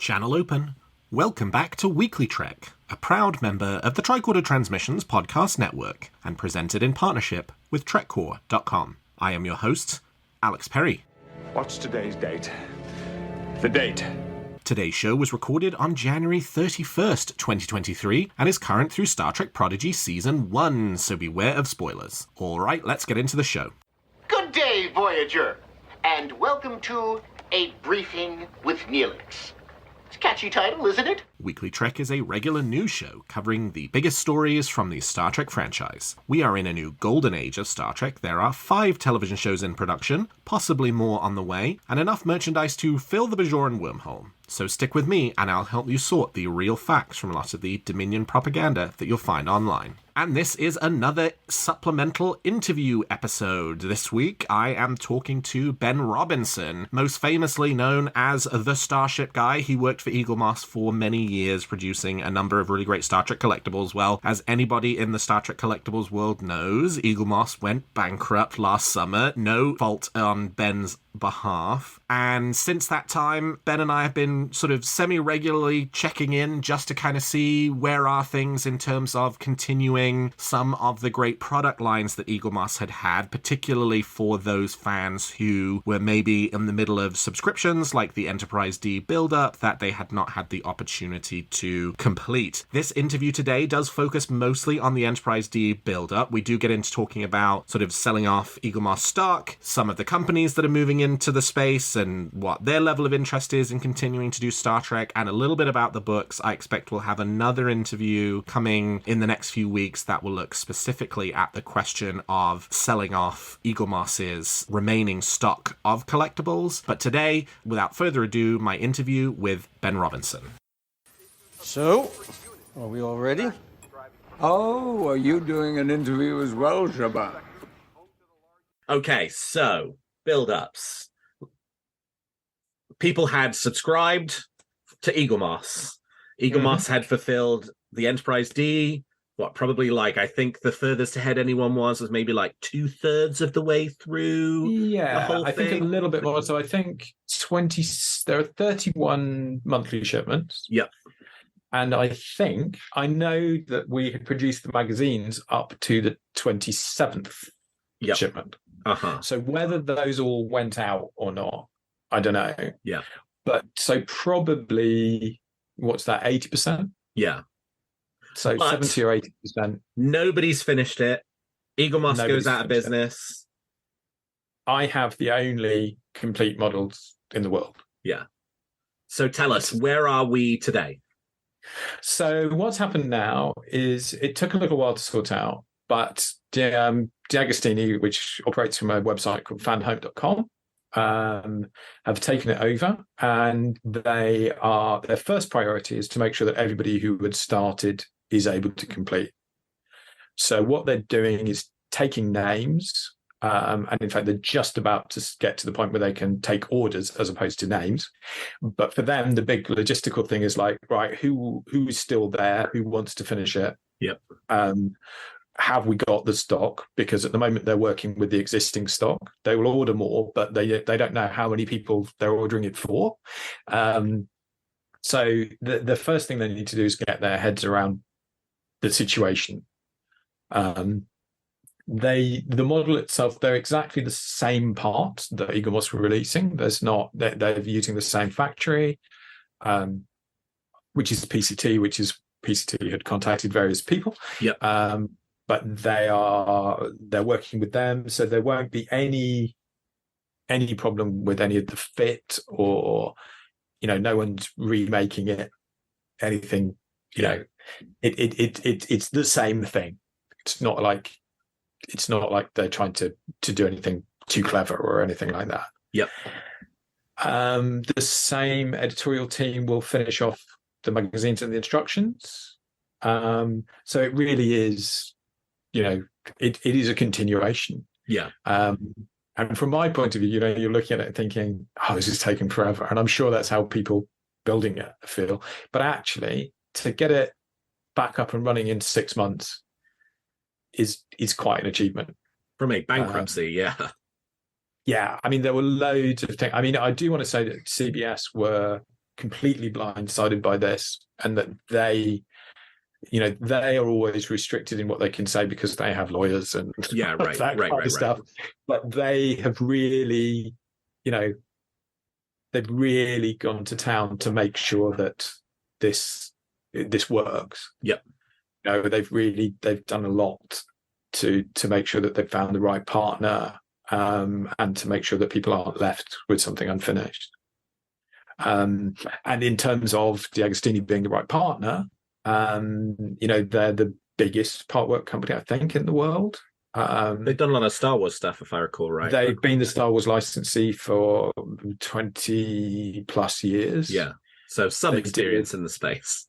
Channel open. Welcome back to WeeklyTrek, a proud member of the Tricorder Transmissions podcast network, and presented in partnership with TrekCore.com. I am your host, Alex Perry. What's today's date? The date. Today's show was recorded on January 31st, 2023, and is current through Star Trek Prodigy Season 1, so beware of spoilers. Alright, let's get into the show. Good day, Voyager, and welcome to A Briefing with Neelix. It's a catchy title, isn't it? WeeklyTrek is a regular news show covering the biggest stories from the Star Trek franchise. We are in a new golden age of Star Trek. There are 5 television shows in production, possibly more on the way, and enough merchandise to fill the Bajoran wormhole. So stick with me and I'll help you sort the real facts from a lot of the Dominion propaganda that you'll find online. And this is another supplemental interview episode. This week, I am talking to Ben Robinson, most famously known as the Starship Guy. He worked for Eaglemoss for many years, producing a number of really great Star Trek collectibles. Well, as anybody in the Star Trek collectibles world knows, Eaglemoss went bankrupt last summer. No fault on Ben's behalf. And since that time, Ben and I have been sort of semi-regularly checking in just to kind of see where are things in terms of continuing some of the great product lines that Eaglemoss had, particularly for those fans who were maybe in the middle of subscriptions like the Enterprise D build-up that they had not had the opportunity to complete. This interview today does focus mostly on the Enterprise D build-up. We do get into talking about sort of selling off Eaglemoss stock, some of the companies that are moving into the space and what their level of interest is in continuing to do Star Trek, and a little bit about the books. I expect we'll have another interview coming in the next few weeks that will look specifically at the question of selling off Eaglemoss's remaining stock of collectibles. But today, without further ado, my interview with Ben Robinson. So, are we all ready? Oh, are you doing an interview as well, Shaban? Okay, so build-ups. People had subscribed to Eaglemoss. Eaglemoss had fulfilled the Enterprise D. Probably I think the furthest ahead anyone was maybe 2/3 of the way through the whole thing. I think a little bit more. So I think there are 31 monthly shipments. Yep. And I know that we had produced the magazines up to the 27th shipment. Uh-huh. So whether those all went out or not, I don't know. Yeah. But so probably, what's that, 80%? Yeah. So but 70 or 80%. Nobody's finished it. Eaglemoss goes out of business. I have the only complete models in the world. Yeah. So tell us, where are we today? So what's happened now is it took a little while to sort out, but D'Agostini, which operates from a website called fanhome.com, have taken it over, and their first priority is to make sure that everybody who had started is able to complete. So what they're doing is taking names, and in fact they're just about to get to the point where they can take orders as opposed to names. But for them, the big logistical thing is right, who's still there, who wants to finish it? Yep. Have we got the stock? Because at the moment they're working with the existing stock. They will order more, but they don't know how many people they're ordering it for. So the first thing they need to do is get their heads around the situation. The model itself, they're exactly the same parts that Eaglemoss were releasing. They're using the same factory, which is PCT, PCT had contacted various people. Yeah. But they're working with them, so there won't be any problem with any of the fit, or no one's remaking it, anything. It's the same thing. It's not like they're trying to do anything too clever or anything like that. Yep. The same editorial team will finish off the magazines and the instructions. So it really is. It is a continuation. Yeah. And from my point of view, you're looking at it and thinking, oh, this is taking forever. And I'm sure that's how people building it feel. But actually, to get it back up and running in 6 months is quite an achievement. From a bankruptcy, Yeah. I mean, there were loads of things. I mean, I do want to say that CBS were completely blindsided by this, and that they are always restricted in what they can say because they have lawyers and that kind of stuff. But they have really, they've really gone to town to make sure that this works. Yep. They've done a lot to make sure that they've found the right partner, and to make sure that people aren't left with something unfinished. And in terms of DeAgostini being the right partner, they're the biggest partwork company, I think, in the world. They've done a lot of Star Wars stuff, if I recall right. They've been the Star Wars licensee for 20 plus years. Yeah. So some experience in the space.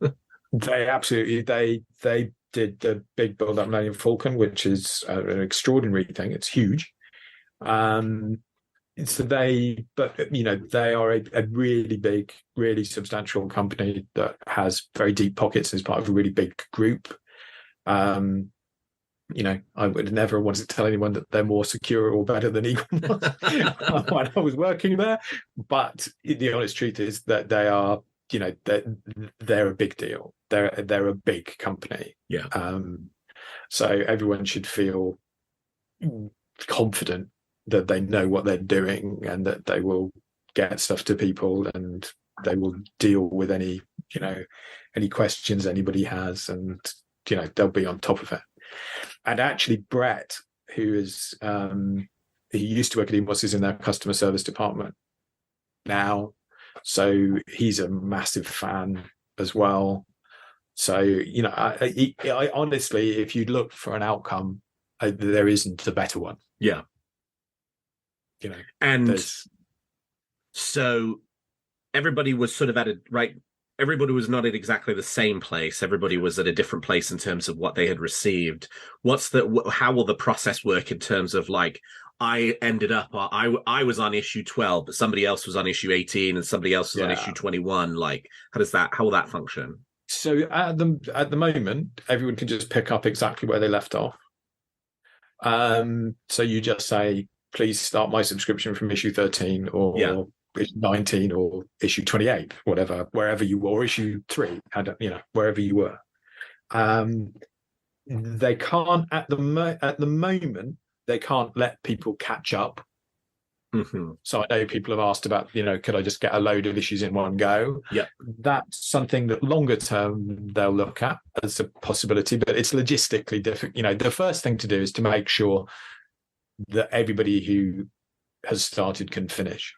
They absolutely, they did the big build-up Millennium Falcon, which is an extraordinary thing. It's huge. So they are a really big, really substantial company that has very deep pockets as part of a really big group. I would never want to tell anyone that they're more secure or better than Eaglemoss when I was working there. But the honest truth is that they are, they're a big deal. They're a big company. Yeah. So everyone should feel confident that they know what they're doing and that they will get stuff to people and they will deal with any questions anybody has, and they'll be on top of it. And actually, Brett, who is he used to work at Eaglemoss, is in their customer service department now, so he's a massive fan as well. So I honestly, if you'd look for an outcome, there isn't a better one. Yeah. And so everybody was sort of everybody was not at exactly the same place. Everybody was at a different place in terms of what they had received. How will the process work in terms of I ended up, I was on issue 12, but somebody else was on issue 18 and somebody else was on issue 21. How will that function? So at the moment, everyone can just pick up exactly where they left off. So you just say, please start my subscription from issue 13 or issue 19 or issue 28, whatever, wherever you were, or issue 3, wherever you were. They can't at the moment. They can't let people catch up. Mm-hmm. So I know people have asked about, could I just get a load of issues in one go? Yeah, that's something that longer term they'll look at as a possibility, but it's logistically difficult. The first thing to do is to make sure that everybody who has started can finish,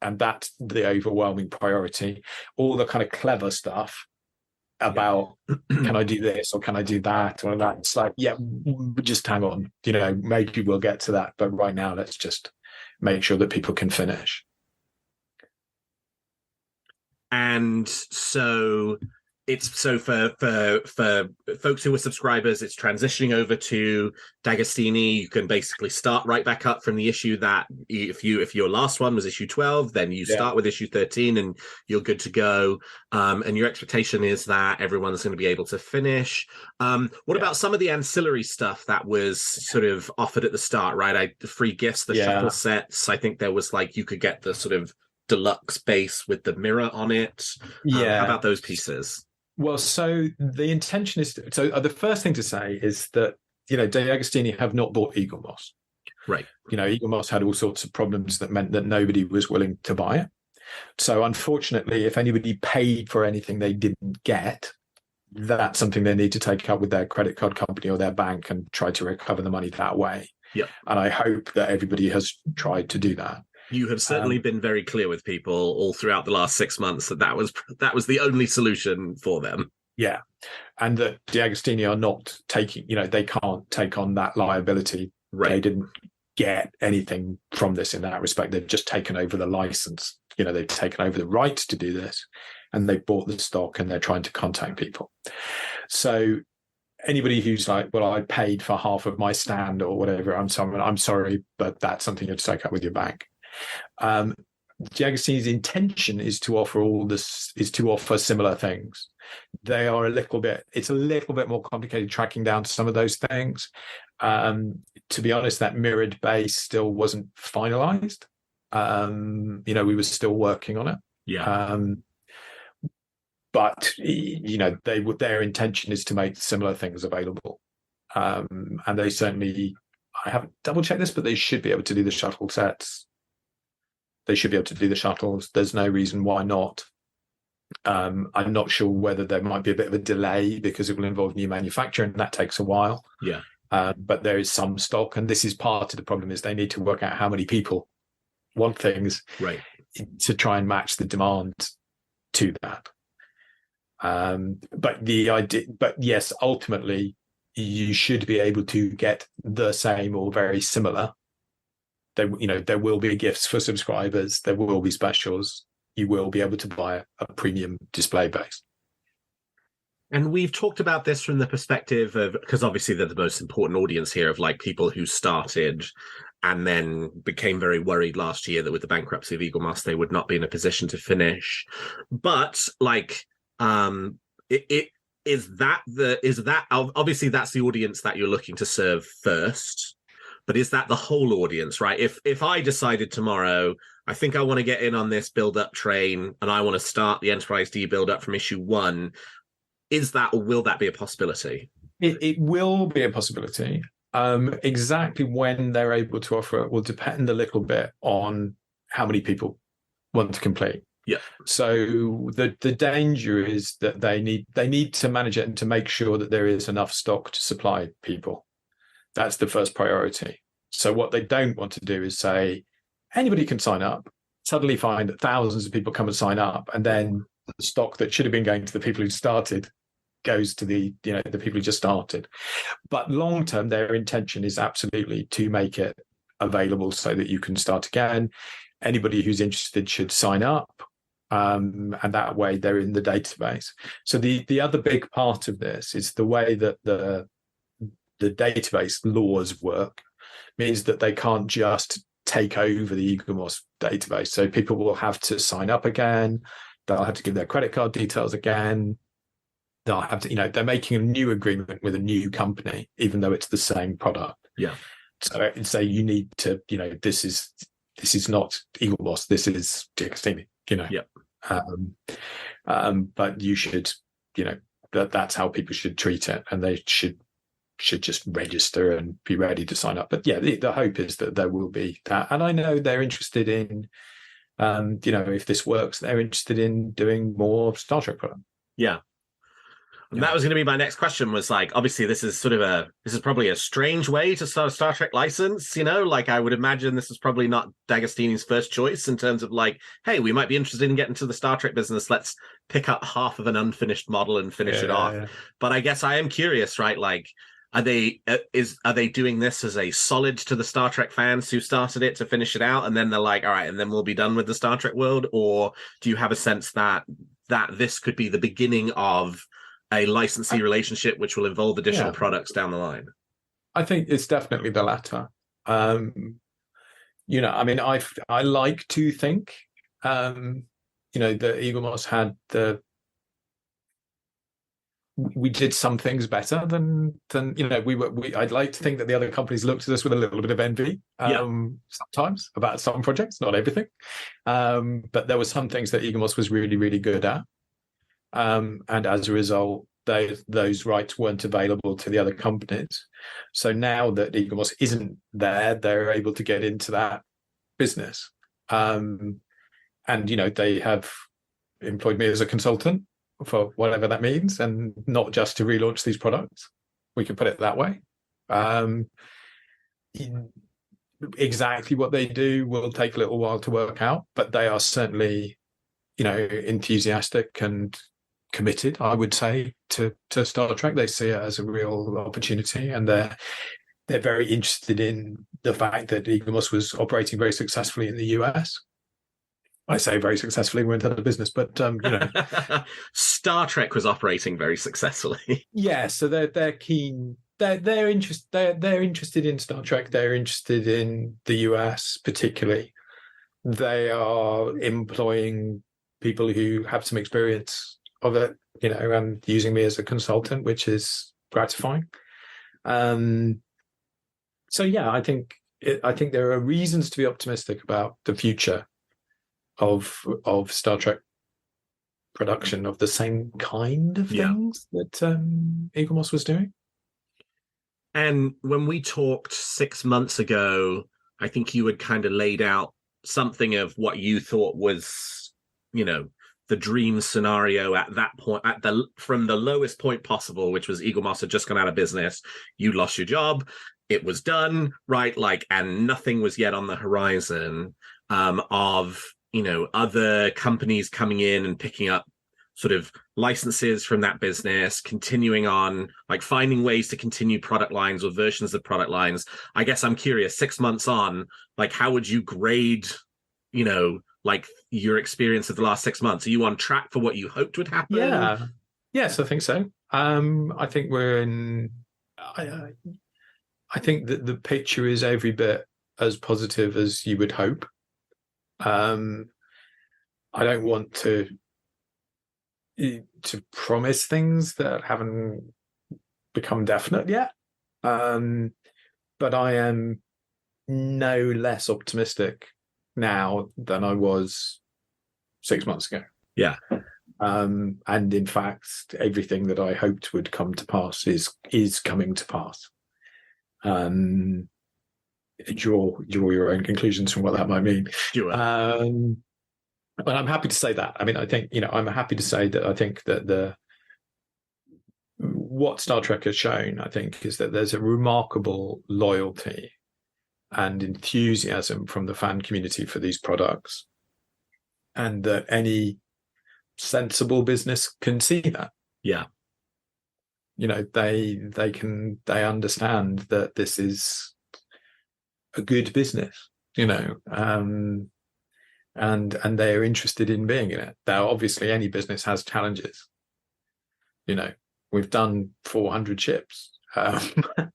and that's the overwhelming priority. All the kind of clever stuff about can I do this or can I do that or that, it's just hang on, maybe we'll get to that, but right now let's just make sure that people can finish. And so for folks who are subscribers, it's transitioning over to D'Agostini. You can basically start right back up from the issue that if your last one was issue 12, then you start with issue 13 and you're good to go. And your expectation is that everyone's going to be able to finish. What about some of the ancillary stuff that was sort of offered at the start, right? The free gifts, the shuffle sets. I think there was you could get the sort of deluxe base with the mirror on it. How about those pieces? Well, so the intention is the first thing to say is that D'Agostini have not bought Eaglemoss. Right. Eaglemoss had all sorts of problems that meant that nobody was willing to buy it. So unfortunately, if anybody paid for anything they didn't get, that's something they need to take up with their credit card company or their bank and try to recover the money that way. Yeah. And I hope that everybody has tried to do that. You have certainly been very clear with people all throughout the last 6 months that was the only solution for them. Yeah. And that D'Agostini are not taking, they can't take on that liability. Right. They didn't get anything from this in that respect. They've just taken over the license. They've taken over the rights to do this, and they've bought the stock and they're trying to contact people. So anybody who's well, I paid for half of my stand or whatever, I'm sorry, but that's something you have to take up with your bank. D'Agostini's intention is to offer similar things. They are it's a little bit more complicated tracking down some of those things. To be honest, that mirrored base still wasn't finalized. We were still working on it. Yeah. but their intention is to make similar things available, and they certainly. I haven't double checked this, but they should be able to do the shuttle sets. They should be able to do the shuttles. There's no reason why not. I'm not sure whether there might be a bit of a delay because it will involve new manufacturing. That takes a while. Yeah. But there is some stock, and this is part of the problem: is they need to work out how many people want things, right, to try and match the demand to that. But yes, ultimately, you should be able to get the same or very similar. There will be gifts for subscribers. There will be specials. You will be able to buy a premium display base. And we've talked about this from the perspective of, because obviously they're the most important audience here, of like people who started and then became very worried last year that with the bankruptcy of Eaglemoss, they would not be in a position to finish. But like, is that obviously that's the audience that you're looking to serve first, but is that the whole audience, right? If I decided tomorrow, I think I want to get in on this build-up train and I want to start the Enterprise D build-up from issue 1, is that, or will that be a possibility? It will be a possibility. Exactly when they're able to offer it will depend a little bit on how many people want to complete. Yeah. So the danger is that they need to manage it and to make sure that there is enough stock to supply people. That's the first priority. So what they don't want to do is say anybody can sign up, suddenly find that thousands of people come and sign up, and then the stock that should have been going to the people who started goes to the people who just started. But long term, their intention is absolutely to make it available so that you can start again. Anybody who's interested should sign up, and that way they're in the database. So the other big part of this is the way that the database laws work means that they can't just take over the Eaglemoss database. So people will have to sign up again. They'll have to give their credit card details again. They'll have to, they're making a new agreement with a new company, even though it's the same product. Yeah. So you need to, this is not Eaglemoss. This is Giacostini. Yeah. But you should, that's how people should treat it, and they should just register and be ready to sign up. But yeah, the hope is that there will be that, and I know they're interested in, if this works, they're interested in doing more Star Trek product. Yeah. And that was going to be my next question, was like, obviously this is probably a strange way to start a Star Trek license, like I would imagine this is probably not D'Agostini's first choice in terms of like, hey, we might be interested in getting to the Star Trek business. Let's pick up half of an unfinished model and finish it off. Yeah. But I guess I am curious, right? Like, are they doing this as a solid to the Star Trek fans who started it to finish it out, and then they're like, all right, and then we'll be done with the Star Trek world? Or do you have a sense that this could be the beginning of a licensee relationship which will involve additional products down the line? I think it's definitely the latter. I like to think, that Eaglemoss had we did some things better than I'd like to think that the other companies looked at us with a little bit of envy, sometimes about some projects, not everything. But there were some things that Eaglemoss was really, really good at. And as a result, those rights weren't available to the other companies. So now that Eaglemoss isn't there, they're able to get into that business. And they have employed me as a consultant for whatever that means, and not just to relaunch these products. We can put it that way. Exactly what they do will take a little while to work out, but they are certainly, enthusiastic and committed, I would say, to Star Trek. They see it as a real opportunity, and they're very interested in the fact that Eaglemoss was operating very successfully in the US. I say very successfully, we went out of business, but Star Trek was operating very successfully. Yeah, so they're keen. They're interested in Star Trek. They're interested in the US particularly. They are employing people who have some experience of it, and using me as a consultant, which is gratifying. So yeah, I think there are reasons to be optimistic about the future of Star Trek production of the same kind of Yeah. things that Eaglemoss was doing. And when we talked 6 months ago, I think you had kind of laid out something of what you thought was, the dream scenario at that point, from the lowest point possible, which was Eaglemoss had just gone out of business. You lost your job. It was done, right? And nothing was yet on the horizon of, other companies coming in and picking up sort of licenses from that business, continuing on, finding ways to continue product lines or versions of product lines. I guess I'm curious, 6 months on, how would you grade, your experience of the last 6 months? Are you on track for what you hoped would happen? Yeah. Yes, I think so. I think we're in. I think that the picture is every bit as positive as you would hope. I don't want to promise things that haven't become definite yet. But I am no less optimistic now than I was 6 months ago. Yeah. And in fact, everything that I hoped would come to pass is coming to pass. Draw your own conclusions from what that might mean. Sure. But I'm happy to say that. I mean, I think, I'm happy to say that I think that what Star Trek has shown, I think, is that there's a remarkable loyalty and enthusiasm from the fan community for these products, and that any sensible business can see that. Yeah. They understand that this is a good business, and they're interested in being in it. Now, obviously, any business has challenges. We've done 400 ships.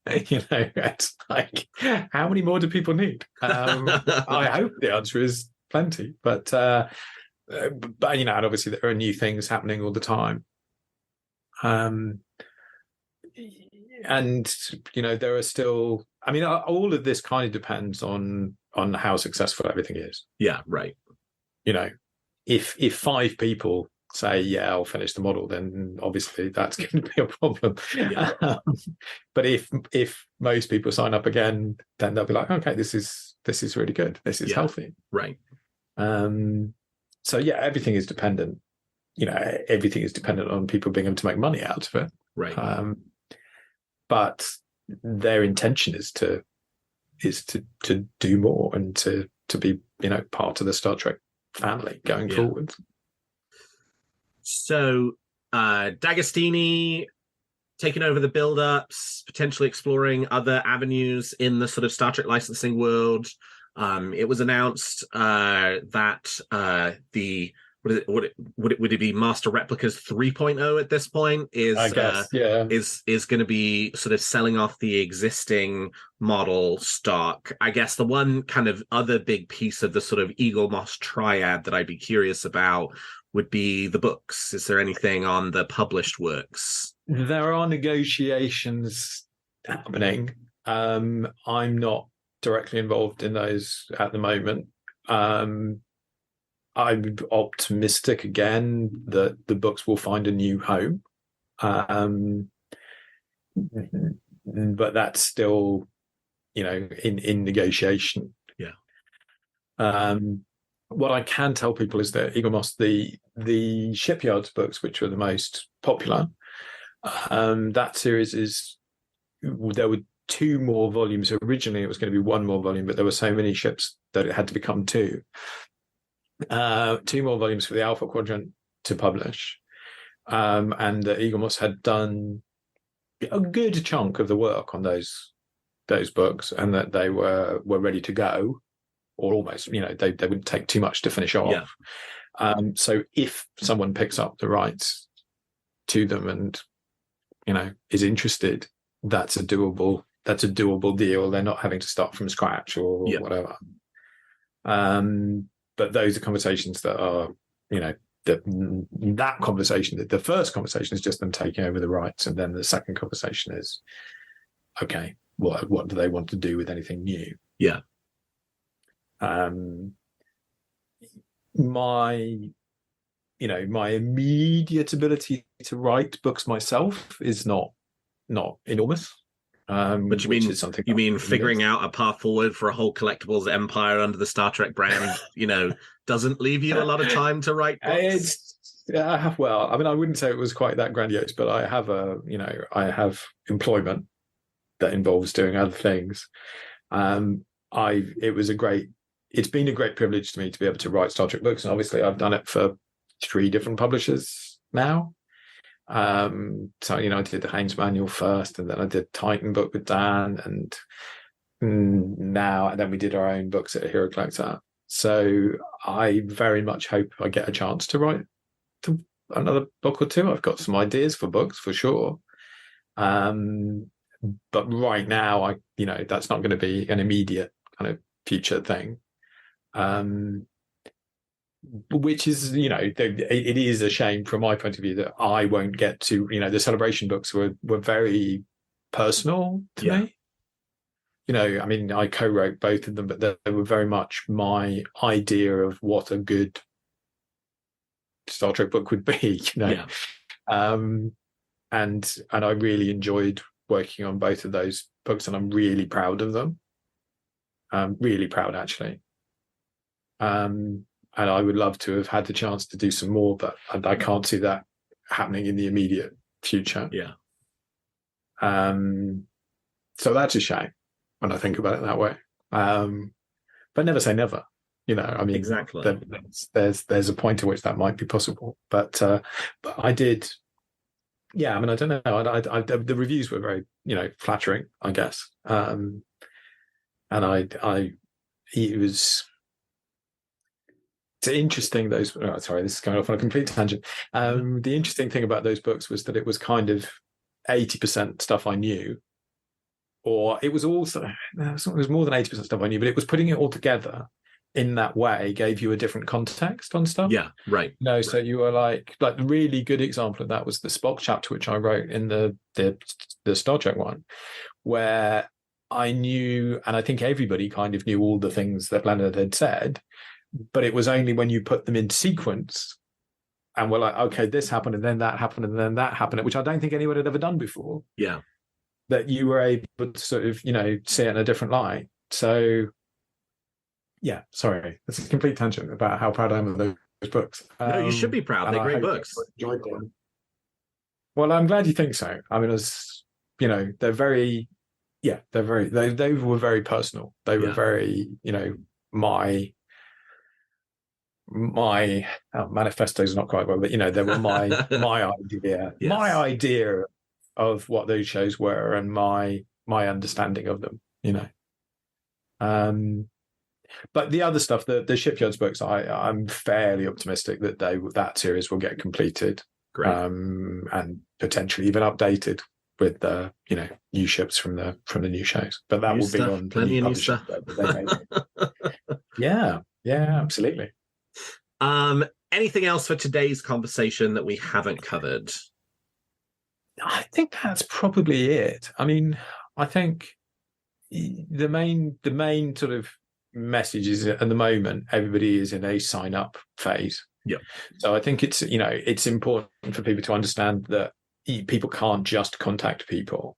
It's like, how many more do people need? I hope the answer is plenty, but and obviously there are new things happening all the time. And there are still. I mean, all of this kind of depends on how successful everything is. Yeah, right. If 5 people say, yeah, I'll finish the model, then obviously that's going to be a problem. Yeah. But if most people sign up again, then they'll be like, okay, this is really good. This is healthy. Right. So yeah, everything is dependent. Everything is dependent on people being able to make money out of it. Right. But their intention is to do more and to be part of the Star Trek family going forward. So D'Agostini taking over the build-ups, potentially exploring other avenues in the sort of Star Trek licensing world. It was announced that the would it be Master Replicas 3.0 at this point is going to be sort of selling off the existing model stock. I guess the one kind of other big piece of the sort of Eaglemoss triad that I'd be curious about would be the books. Is there anything on the published works? There are negotiations happening. I'm not directly involved in those at the moment. I'm optimistic again that the books will find a new home. But that's still, in negotiation. Yeah. What I can tell people is that Eaglemoss, the Shipyards books, which were the most popular, that series there were 2 more volumes. Originally, it was going to be 1 more volume, but there were so many ships that it had to become 2. 2 more volumes for the Alpha Quadrant to publish, and Eaglemoss had done a good chunk of the work on those books, and that they were ready to go, or almost. They wouldn't take too much to finish off. Yeah. So if someone picks up the rights to them and is interested, that's a doable deal. They're not having to start from scratch or whatever. But those are conversations that are, that conversation, the first conversation is just them taking over the rights. And then the second conversation is, okay, what do they want to do with anything new? Yeah. My my immediate ability to write books myself is not enormous. But which is something you mean figuring out a path forward for a whole collectibles empire under the Star Trek brand, doesn't leave you a lot of time to write books? Well, I mean, I wouldn't say it was quite that grandiose, but I have I have employment that involves doing other things. It's been a great privilege to me to be able to write Star Trek books, and obviously I've done it for 3 different publishers now. So I did the Haynes Manual first, and then I did Titan book with Dan, and then we did our own books at Hero Collector. So I very much hope I get a chance to write another book or 2. I've got some ideas for books for sure. But right now, that's not going to be an immediate kind of future thing. Which is, it is a shame from my point of view that I won't get to, the Celebration books were very personal to me. I mean, I co-wrote both of them, but they were very much my idea of what a good Star Trek book would be, and I really enjoyed working on both of those books, and I'm really proud of them. Really proud, actually. And I would love to have had the chance to do some more, but I can't see that happening in the immediate future. Yeah. So that's a shame when I think about it that way. But never say never. I mean, exactly. There's a point to which that might be possible. But I did. Yeah, I mean, I don't know. The reviews were very, flattering, I guess. And it was. It's interesting. Sorry, this is going off on a complete tangent. The interesting thing about those books was that it was kind of 80% stuff I knew, or it was more than 80% stuff I knew, but it was putting it all together in that way gave you a different context on stuff. Yeah, right. So you were like the really good example of that was the Spock chapter, which I wrote in the Star Trek one, where I knew, and I think everybody kind of knew all the things that Leonard had said, but it was only when you put them in sequence and we're like, okay, this happened and then that happened and then that happened, which I don't think anyone had ever done before. Yeah. That you were able to sort of, see it in a different light. So yeah, sorry. That's a complete tangent about how proud I am of those books. No, you should be proud. They're great books. Enjoyed them. Well, I'm glad you think so. I mean, they're very, they were very personal. They were very, my manifesto is not quite well, but they were my idea, yes. My idea of what those shows were and my understanding of them, But the other stuff, the Shipyards books, I'm fairly optimistic that that series will get completed, great, and potentially even updated with the new ships from the new shows. But that will be on plenty of new stuff. Yeah, absolutely. Anything else for today's conversation that we haven't covered? I think that's probably it. I mean, I think the main sort of message is at the moment everybody is in a sign up phase. Yeah. So I think it's it's important for people to understand that people can't just contact people.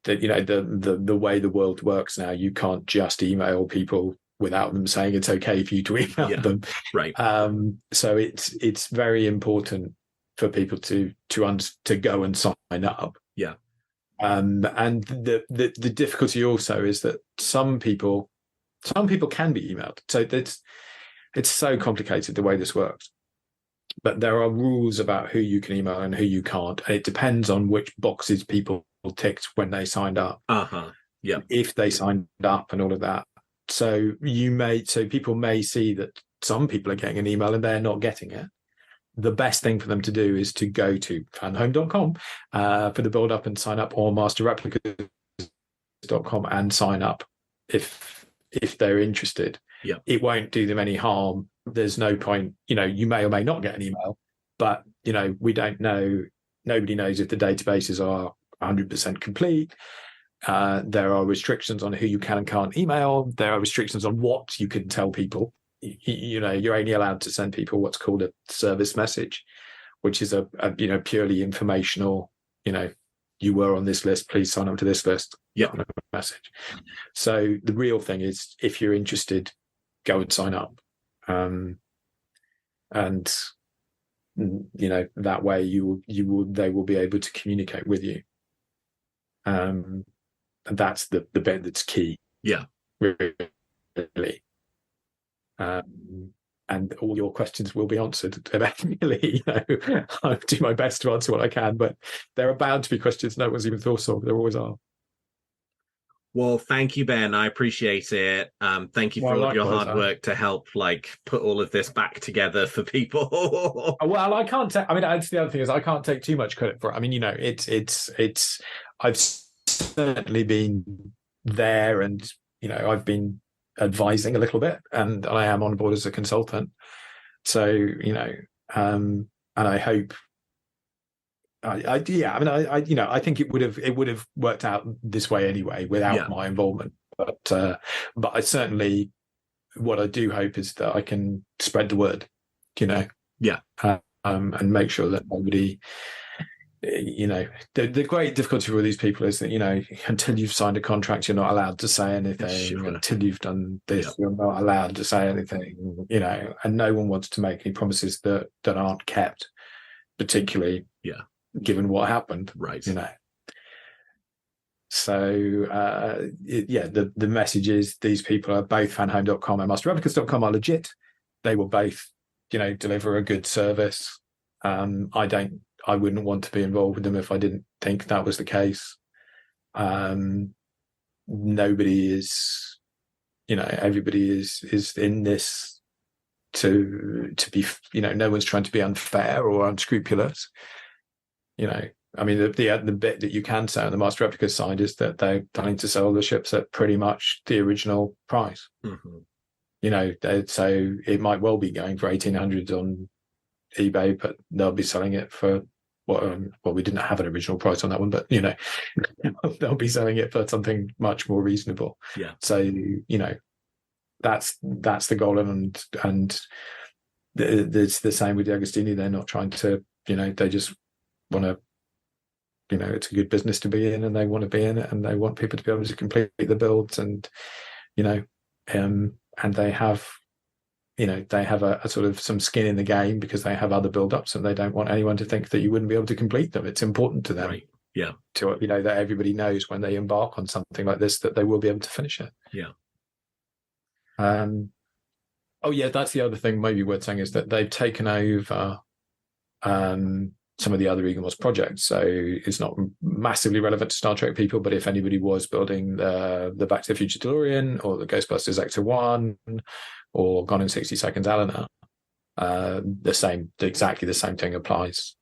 That the way the world works now, you can't just email people without them saying it's okay for you to email them. Right. So it's very important for people to go and sign up. Yeah. And the difficulty also is that some people can be emailed. So it's so complicated the way this works. But there are rules about who you can email and who you can't. And it depends on which boxes people ticked when they signed up. Yeah. If they signed up and all of that. So people may see that some people are getting an email and they're not getting it. The best thing for them to do is to go to fanhome.com for the build up and sign up, or masterreplicas.com and sign up if they're interested. Yeah. It won't do them any harm. There's no point, you may or may not get an email, but we don't know. Nobody knows if the databases are 100% complete. There are restrictions on who you can and can't email. There are restrictions on what you can tell people, you're only allowed to send people what's called a service message, which is a purely informational, you were on this list, please sign up to this list. Yeah. Message. So the real thing is, if you're interested, go and sign up. And that way they will be able to communicate with you. And that's the bit that's key. Yeah. Really. And all your questions will be answered eventually. I'll do my best to answer what I can, but there are bound to be questions no one's even thought of. There always are. Well, thank you, Ben. I appreciate it. Thank you for all of your hard work to help put all of this back together for people. Well, I can't take. I mean, that's the other thing, is I can't take too much credit for it. I mean, it's. I've certainly been there, and I've been advising a little bit, and I am on board as a consultant. So and I hope. I think it would have worked out this way anyway without my involvement. But I certainly, what I do hope is that I can spread the word, and make sure that nobody, the great difficulty with these people is that until you've signed a contract, you're not allowed to say anything. Sure. Until you've done this, you're not allowed to say anything. And no one wants to make any promises that aren't kept, particularly. Yeah. Given what happened, right? So the message is, these people are both fanhome.com and masterreplicas.com are legit. They will both deliver a good service. I wouldn't want to be involved with them if I didn't think that was the case. Nobody is, everybody is in this to be, no one's trying to be unfair or unscrupulous. I mean, the bit that you can say on the Master Replicas side is that they're planning to sell the ships at pretty much the original price. Mm-hmm. So it might well be going for 1,800 on eBay, but they'll be selling it for we didn't have an original price on that one, but they'll be selling it for something much more reasonable. Yeah. So that's the goal, and it's the same with the Agostini. They're not trying to, they just want to, it's a good business to be in, and they want to be in it, and they want people to be able to complete the builds, and and they have a sort of some skin in the game because they have other build-ups, and they don't want anyone to think that you wouldn't be able to complete them. It's important to them, right? Yeah, to that everybody knows when they embark on something like this that they will be able to finish it. Yeah. That's the other thing maybe worth saying, is that they've taken over some of the other Eaglemoss projects. So it's not massively relevant to Star Trek people, but if anybody was building the Back to the Future DeLorean, or the Ghostbusters Ecto-1, or Gone in 60 Seconds Eleanor, exactly the same thing applies.